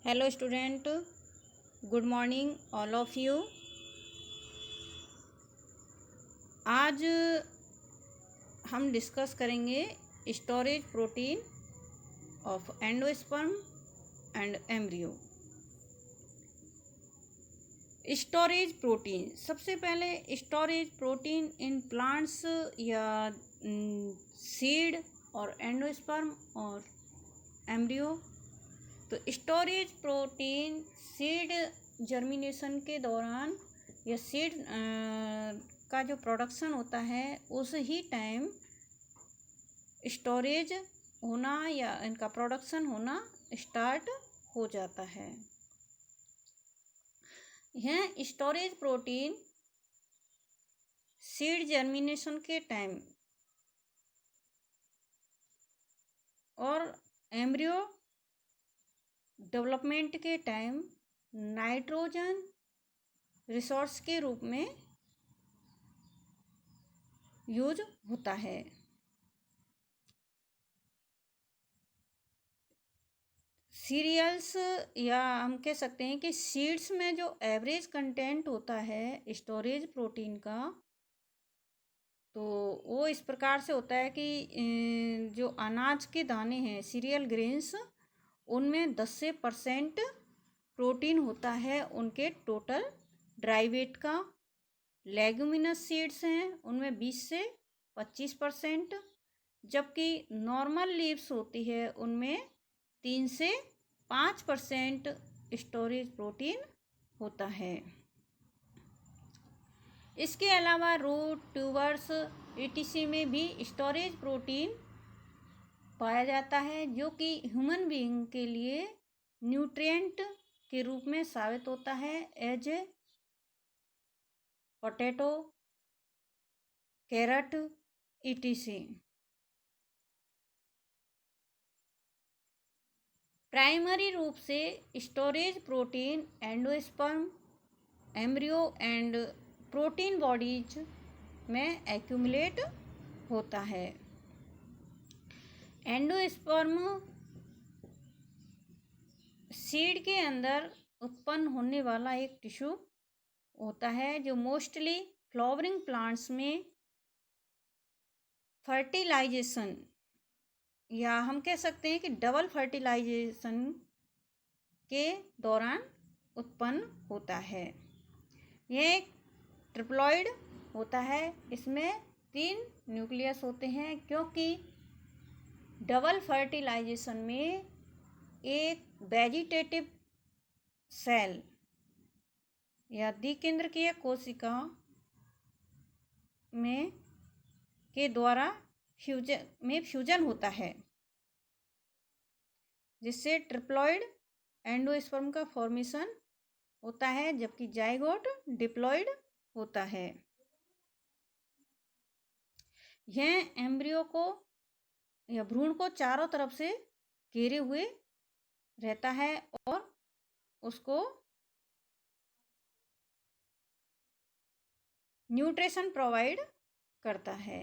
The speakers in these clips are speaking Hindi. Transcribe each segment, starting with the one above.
Hello student, good morning all of you. आज हम डिस्कस करेंगे storage protein of endosperm and embryo. Storage protein, सबसे पहले स्टोरेज प्रोटीन इन प्लांट्स या सीड और एंडोस्पर्म और एम्ब्रियो। तो स्टोरेज प्रोटीन सीड जर्मिनेशन के दौरान या सीड का जो प्रोडक्शन होता है उस ही टाइम स्टोरेज होना या इनका प्रोडक्शन होना स्टार्ट हो जाता है। यह स्टोरेज प्रोटीन सीड जर्मिनेशन के टाइम और एम्ब्रियो डेवलपमेंट के टाइम नाइट्रोजन रिसोर्स के रूप में यूज होता है। सीरियल्स या हम कह सकते हैं कि सीड्स में जो एवरेज कंटेंट होता है स्टोरेज प्रोटीन का, तो वो इस प्रकार से होता है कि जो अनाज के दाने हैं सीरियल ग्रेन्स, उनमें 10% प्रोटीन होता है उनके टोटल ड्राई वेट का। लेगुमिनस सीड्स हैं उनमें 20 से 25%, जबकि नॉर्मल लीव्स होती है उनमें 3 से 5% स्टोरेज प्रोटीन होता है। इसके अलावा रूट, ट्यूबर्स, etc में भी स्टोरेज प्रोटीन पाया जाता है, जो कि ह्यूमन बीइंग के लिए न्यूट्रिएंट के रूप में साबित होता है as a potato, carrot, etc। Primary रूप से storage protein endosperm, embryo and protein bodies में एक्यूमुलेट होता है। एंडोस्पर्म सीड के अंदर उत्पन्न होने वाला एक टिश्यू होता है जो मोस्टली फ्लावरिंग प्लांट्स में फर्टिलाइजेशन या हम कह सकते हैं कि डबल फर्टिलाइजेशन के दौरान उत्पन्न होता है। यह एक ट्रिप्लॉइड होता है, इसमें 3 न्यूक्लियस होते हैं, क्योंकि डबल फर्टिलाइजेशन में एक वेजिटेटिव सेल या द्विकेंद्रकीय कोशिका में के द्वारा फ्यूजन होता है, जिससे ट्रिप्लॉइड एंडोस्पर्म का फॉर्मेशन होता है, जबकि जाइगोट डिप्लॉइड होता है। यह एम्ब्रियो को या भ्रूण को चारों तरफ से घेरे हुए रहता है और उसको न्यूट्रिशन प्रोवाइड करता है।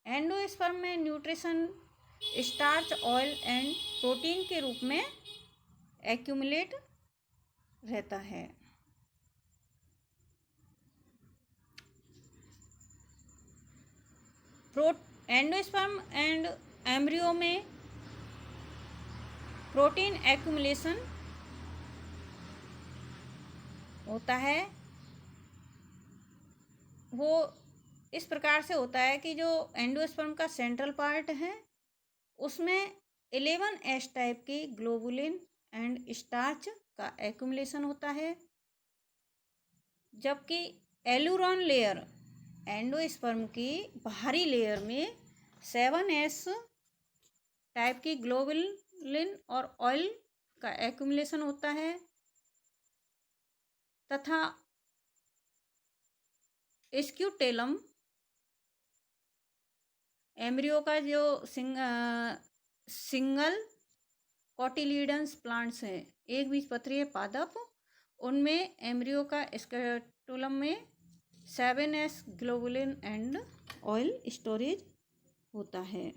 एंडोस्पर्म में nutrition starch, oil and protein के रूप में एक्यूमुलेट रहता है। एंडोस्पर्म एंड एम्ब्रियो में प्रोटीन एक्यूमुलेशन होता है। वो इस प्रकार से होता है कि जो एंडोस्पर्म का सेंट्रल पार्ट है उसमें 11S टाइप की ग्लोबुलिन एंड स्टार्च का एक्यूमुलेशन होता है, जबकि एलुरॉन लेयर एंडोस्पर्म की बाहरी लेयर में 7S टाइप की ग्लोबुलिन और ऑयल का एक्यूमुलेशन होता है, तथा स्क्यूटेलम एम्ब्रियो का जो सिंगल कोटिलीडन्स प्लांट्स हैं, एक बीजपत्रीय पादप, उनमें एम्ब्रियो का स्क्यूटेलम में 7S globulin and oil storage होता है।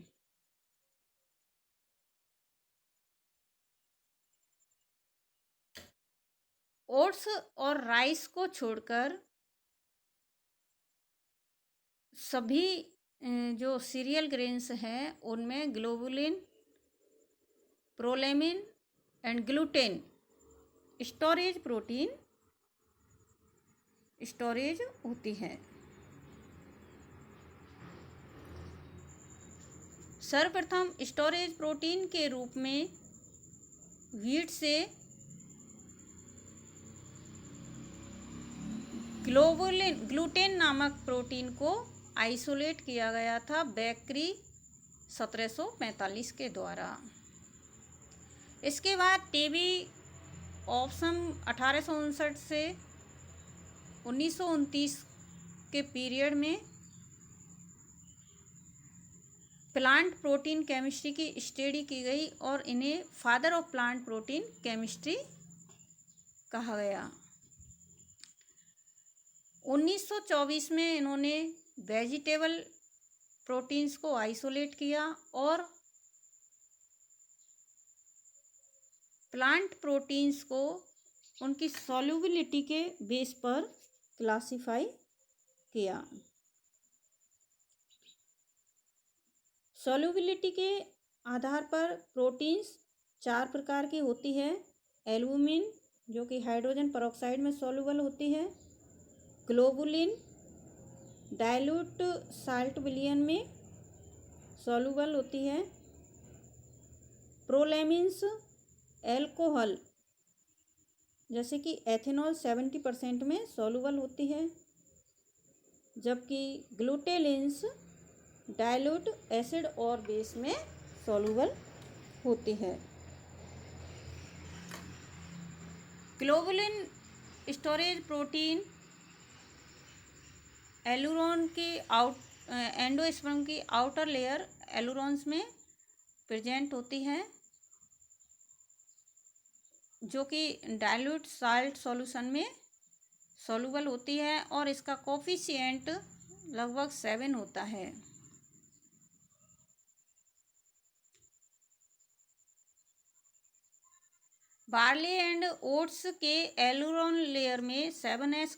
ओट्स और राइस को छोड़कर सभी जो सीरियल ग्रेन्स हैं उनमें globulin, prolamin and gluten storage protein storage होती है। सर्वप्रथम स्टोरेज प्रोटीन के रूप में व्हीट से ग्लूटेन नामक प्रोटीन को आइसोलेट किया गया था बेकरी 1745 के द्वारा। इसके बाद टीबी ऑप्शन 1859 से 1929 के पीरियड में प्लांट प्रोटीन केमिस्ट्री की स्टडी की गई और इन्हें father of plant protein chemistry कहा गया। 1924 में इन्होंने वेजिटेबल प्रोटीन्स को आइसोलेट किया और प्लांट प्रोटीन्स को उनकी सॉल्युबिलिटी के बेस पर क्लासिफाई किया। सॉल्युबिलिटी के आधार पर प्रोटीन्स 4 प्रकार की होती है। एल्बुमिन जो कि हाइड्रोजन पेरोक्साइड में सॉल्युबल होती है, ग्लोबुलिन डाइल्यूट साल्ट विलियन में सॉल्युबल होती है, प्रोलेमिन्स एल्कोहल जैसे कि एथेनॉल 70% में सॉल्युबल होती है, जबकि ग्लूटेलिन्स डाइल्यूट एसिड और बेस में सॉल्युबल होती है। ग्लोबुलिन स्टोरेज प्रोटीन एलुरोन की एंडोस्पर्म की आउटर लेयर एलुरोन्स में प्रेजेंट होती है, जो कि डाइल्यूट साल्ट सॉल्यूशन में सॉल्युबल होती है और इसका कोफिशिएंट लगभग 7 होता है। बार्ली एंड ओट्स के एलुरोन लेयर में 7S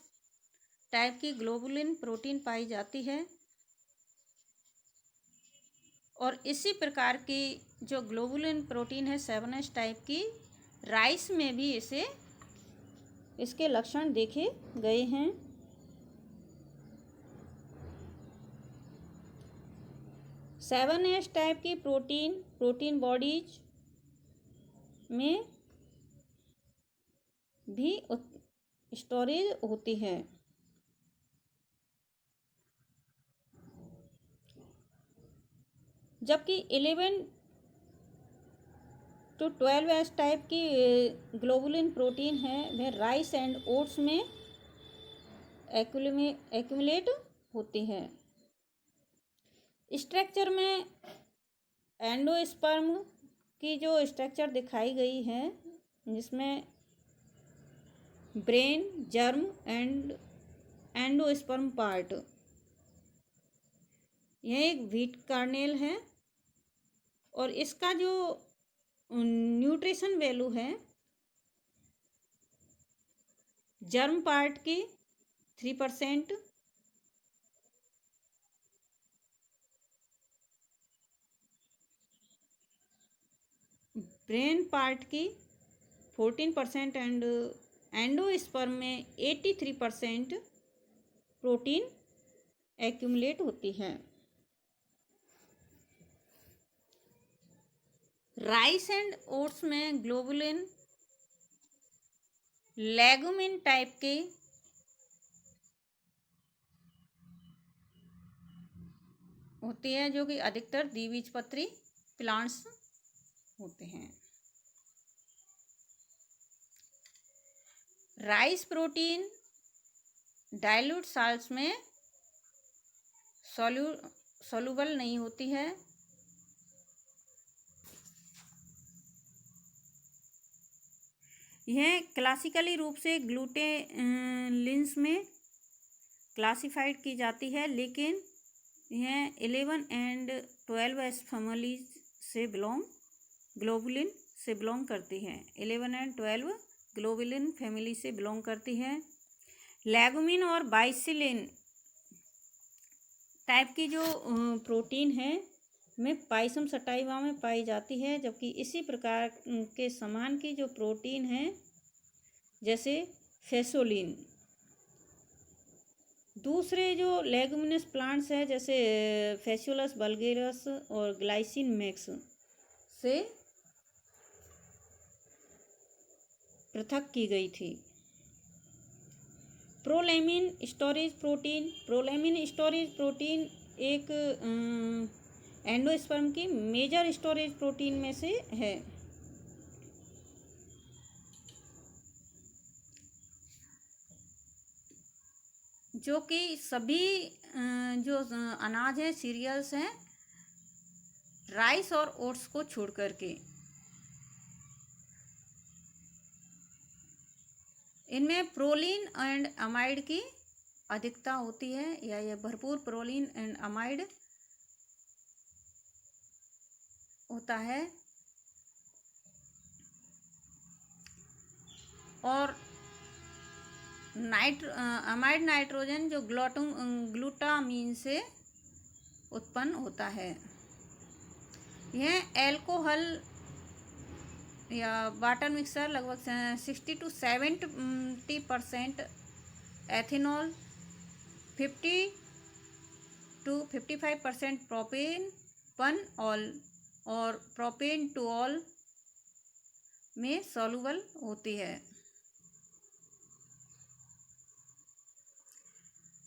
टाइप की ग्लोबुलिन प्रोटीन पाई जाती है और इसी प्रकार की जो ग्लोबुलिन प्रोटीन है 7S टाइप की राइस में भी इसके लक्षण देखे गए हैं। सेवन एस टाइप की प्रोटीन बॉडीज में भी स्टोरेज होती है। जबकि 11 to 12S टाइप की ग्लोबुलिन प्रोटीन है वह राइस एंड ओट्स में एक्यूमुलेट होती है। स्ट्रक्चर में एंडोस्पर्म की जो स्ट्रक्चर दिखाई गई है जिसमें brain, germ and endosperm part, यह एक व्हीट कर्नेल है और इसका जो न्यूट्रिशन वैल्यू है जर्म पार्ट की 3%, ब्रेन पार्ट की 14% एंड एंडोस्पर्म में 83% प्रोटीन एक्यूमुलेट होती है। राइस एंड ओट्स में ग्लोबुलिन लेगुमिन टाइप के होती है जो कि अधिकतर द्विबीजपत्री प्लांट्स होते हैं। राइस प्रोटीन डाइल्यूट साल्ट्स में सॉल्युबल नहीं होती है। यह क्लासिकली रूप से ग्लूटेलिन्स में क्लासिफाइड की जाती है, लेकिन यह 11 एंड 12S फैमिलीज से ग्लोबुलिन से बिलोंग करती है। 11 एंड 12 ग्लोबुलिन फैमिली से बिलोंग करती है। लेगुमिन और बाइसिलिन टाइप की जो प्रोटीन है में पाइसम सटाइवा में पाई जाती है, जबकि इसी प्रकार के समान की जो प्रोटीन है जैसे फेसोलिन दूसरे जो लेगुमिनस प्लांट्स है जैसे फेसुलस वल्गेरस और ग्लाइसिन मैक्स से पृथक की गई थी। प्रोलैमिन स्टोरेज प्रोटीन एक एंडोस्पर्म की मेजर स्टोरेज प्रोटीन में से है। जो कि सभी जो अनाज हैं, सीरियल्स हैं, राइस और ओट्स को छोड़ करके इनमें प्रोलीन एंड अमाइड की अधिकता होती है, या यह भरपूर प्रोलीन एंड अमाइड होता है। और अमाइड नाइट्रोजन जो ग्लूटामीन से उत्पन्न होता है। यह एल्कोहल या वाटर मिक्सर लगभग 60 to 70% एथेनॉल, 50 to 55% प्रोपेन पन ऑल और प्रोपेन टू ऑल में सॉल्युबल होती है।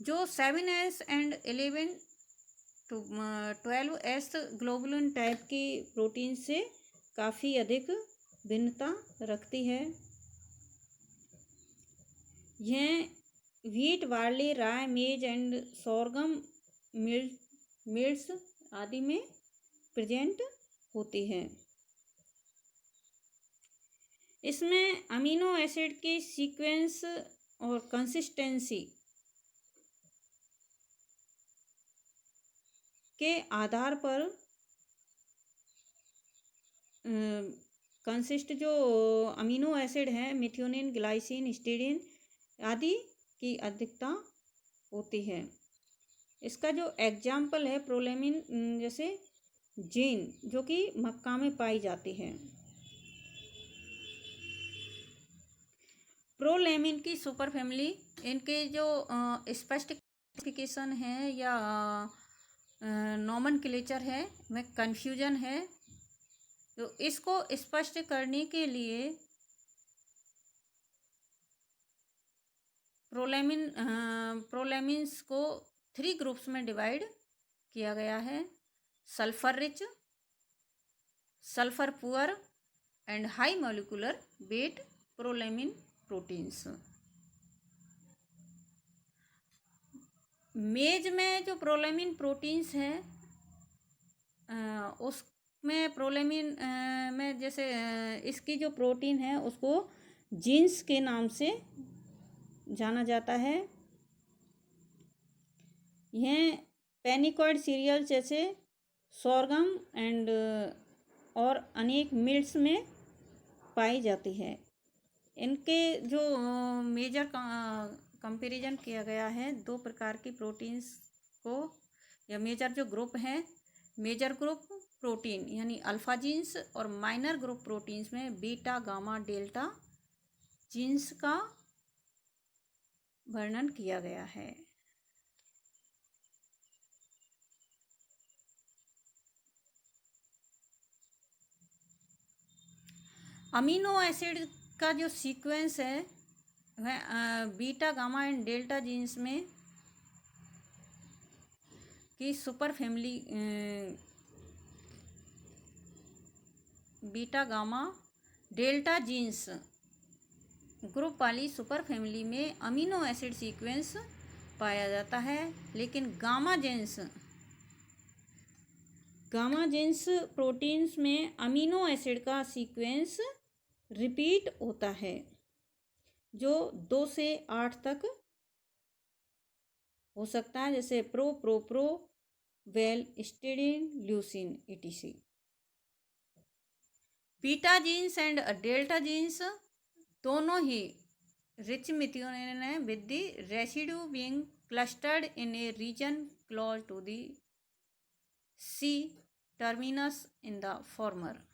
जो 7S and 11 to 12S globulin type की प्रोटीन से काफ़ी अधिक भिन्नता रखती है। यह व्हीट, बार्ली, राय, मेज एंड सोरगम मिल्ट्स आदि में प्रेजेंट होती है। इसमें अमीनो एसिड की सीक्वेंस और कंसिस्टेंसी के आधार पर कंसिस्ट जो अमीनो एसिड हैं मेथियोनिन, ग्लाइसिन, हिस्टीडीन आदि की अधिकता होती है। इसका जो एग्जाम्पल है प्रोलैमिन जैसे जीन जो कि मक्का में पाई जाती है। प्रोलैमिन की सुपर फैमिली, इनके जो स्पष्ट क्लासिफिकेशन है या नॉमेनक्लेचर है में कन्फ्यूजन है। तो इसको स्पष्ट करने के लिए प्रोलैमिन्स को 3 ग्रुप्स में डिवाइड किया गया है: sulphur rich, sulphur poor and high molecular weight prolamin proteins. Maize में जो प्रोलैमिन प्रोटीन्स हैं उसमें प्रोलैमिन में जैसे इसकी जो प्रोटीन है उसको जीन्स के नाम से जाना जाता है। यह पेनिकॉइड सीरियल जैसे सोरगम एंड और अनेक मिल्ट्स में पाई जाती है। इनके जो मेजर कंपैरिजन किया गया है 2 प्रकार की प्रोटीन्स को, या मेजर जो ग्रुप हैं, मेजर ग्रुप प्रोटीन यानी अल्फा जीन्स और माइनर ग्रुप प्रोटीन्स में बीटा, गामा, डेल्टा जीन्स का वर्णन किया गया है। अमीनो एसिड का जो सीक्वेंस है वह beta, gamma and delta genes में की super family beta, gamma, delta genes group वाली सुपर फैमिली में अमीनो एसिड सीक्वेंस पाया जाता है। लेकिन गामा जीन्स प्रोटीन्स में अमीनो एसिड का सीक्वेंस रिपीट होता है जो 2 से 8 तक हो सकता है, जैसे प्रो, वेल, स्टिडीन, leucine etc. Beta zeins and delta zeins दोनों ही रिच मेथिओनिन है with the residue being clustered in a region close to the C terminus in the former.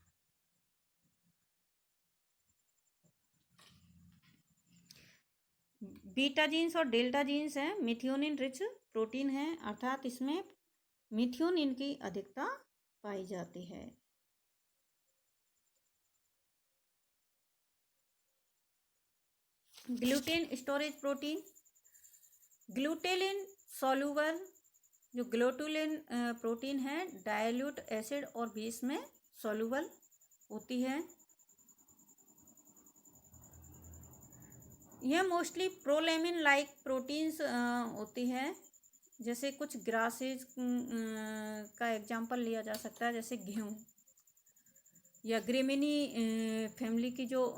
Beta zeins और डेल्टा जीन्स हैं मिथियोनिन रिच प्रोटीन है, अर्थात इसमें मिथियोनिन की अधिकता पाई जाती है। Gluten storage protein, glutelin soluble जो ग्लूटेलिन प्रोटीन है डाइल्यूट एसिड और बेस में सोल्यूबल होती है। यह मोस्टली प्रोलेमिन लाइक प्रोटीन्स होती है, जैसे कुछ ग्रासेज का एग्जांपल लिया जा सकता है, जैसे गेहूँ या ग्रेमिनी फैमिली की जो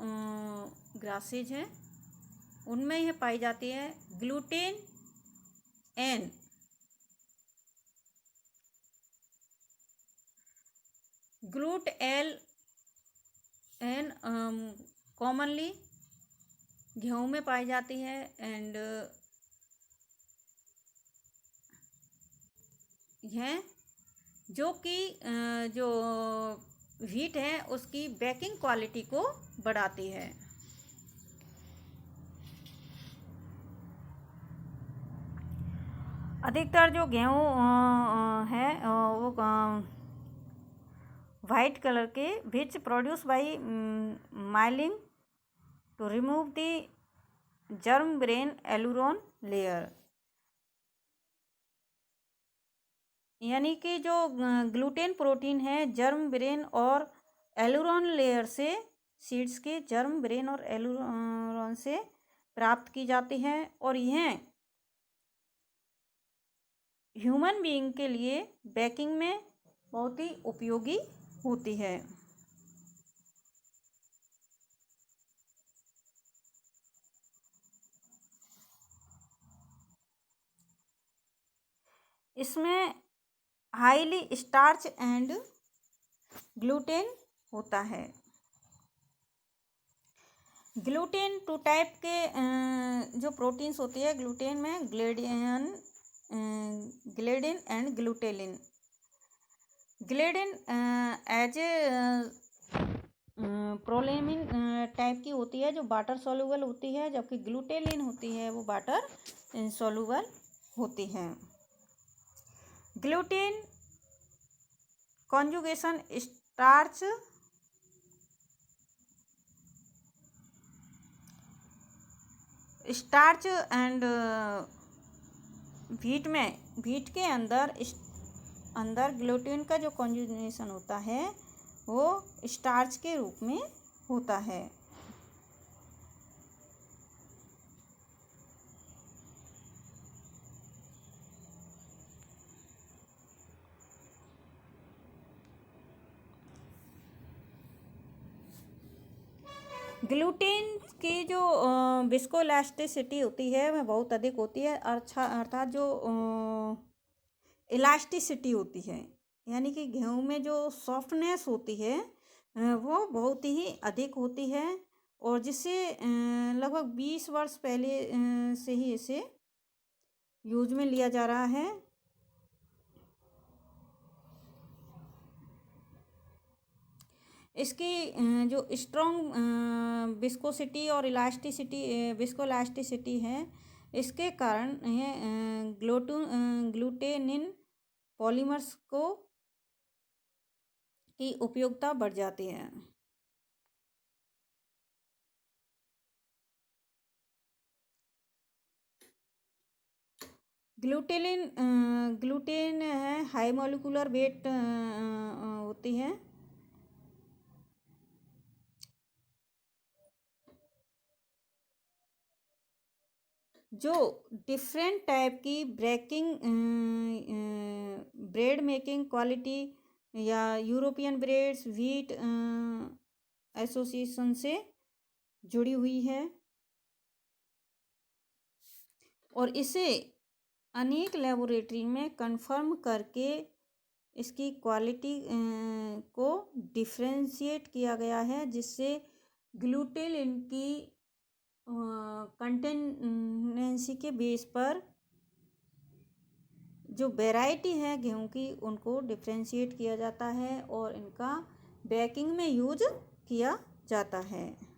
ग्रासेज है उनमें यह पाई जाती है। Gluten and glutelin commonly गेहूँ में पाई जाती है एंड यह जो कि जो व्हीट है उसकी बेकिंग क्वालिटी को बढ़ाती है। अधिकतर जो गेहूँ है वो वाइट कलर के which produce by milling to remove the germ bran aleurone layer, यानी कि जो ग्लूटेन प्रोटीन है जर्म ब्रेन और एलुरोन लेयर से सीड्स के जर्म ब्रेन और एलुरोन से प्राप्त की जाती है और यह ह्यूमन बीइंग के लिए बेकिंग में बहुत ही उपयोगी होती है। इसमें हाईली स्टार्च एंड ग्लूटेन होता है। ग्लूटेन टू टाइप के जो प्रोटीन्स होती है ग्लूटेन में ग्लेडिन एंड ग्लूटेलिन। ग्लेडिन एज ए प्रोलेमिन टाइप की होती है जो वाटर सॉल्युबल होती है, जबकि ग्लूटेलिन होती है वो वाटर इनसॉल्युबल होती है। Gluten conjugation starch and wheat के अंदर ग्लूटेन का जो कॉन्जुगेशन होता है वो स्टार्च के रूप में होता है। ग्लूटेन की जो विस्कोइलास्टिसिटी होती है वह बहुत अधिक होती है, अर्थात जो इलास्टिसिटी होती है, यानी कि गेहूँ में जो सॉफ्टनेस होती है वो बहुत ही अधिक होती है और जिसे लगभग 20 वर्ष पहले से ही इसे यूज में लिया जा रहा है। इसकी जो स्ट्रॉन्ग विस्कोसिटी और विस्कोइलास्टिसिटी है इसके कारण यह ग्लूटेनिन पॉलीमर्स की उपयोगिता बढ़ जाती है। ग्लूटेन है हाई मॉलिक्यूलर वेट होती है, जो डिफरेंट टाइप की ब्रेड मेकिंग क्वालिटी या यूरोपियन ब्रेड्स व्हीट एसोसिएशन से जुड़ी हुई है और इसे अनेक लेबोरेटरी में कंफर्म करके इसकी क्वालिटी को डिफ्रेंशिएट किया गया है, जिससे ग्लूटेलिन की कंटेनेंसी के बेस पर जो वैरायटी है गेहूं की उनको डिफ्रेंशिएट किया जाता है और इनका बेकिंग में यूज किया जाता है।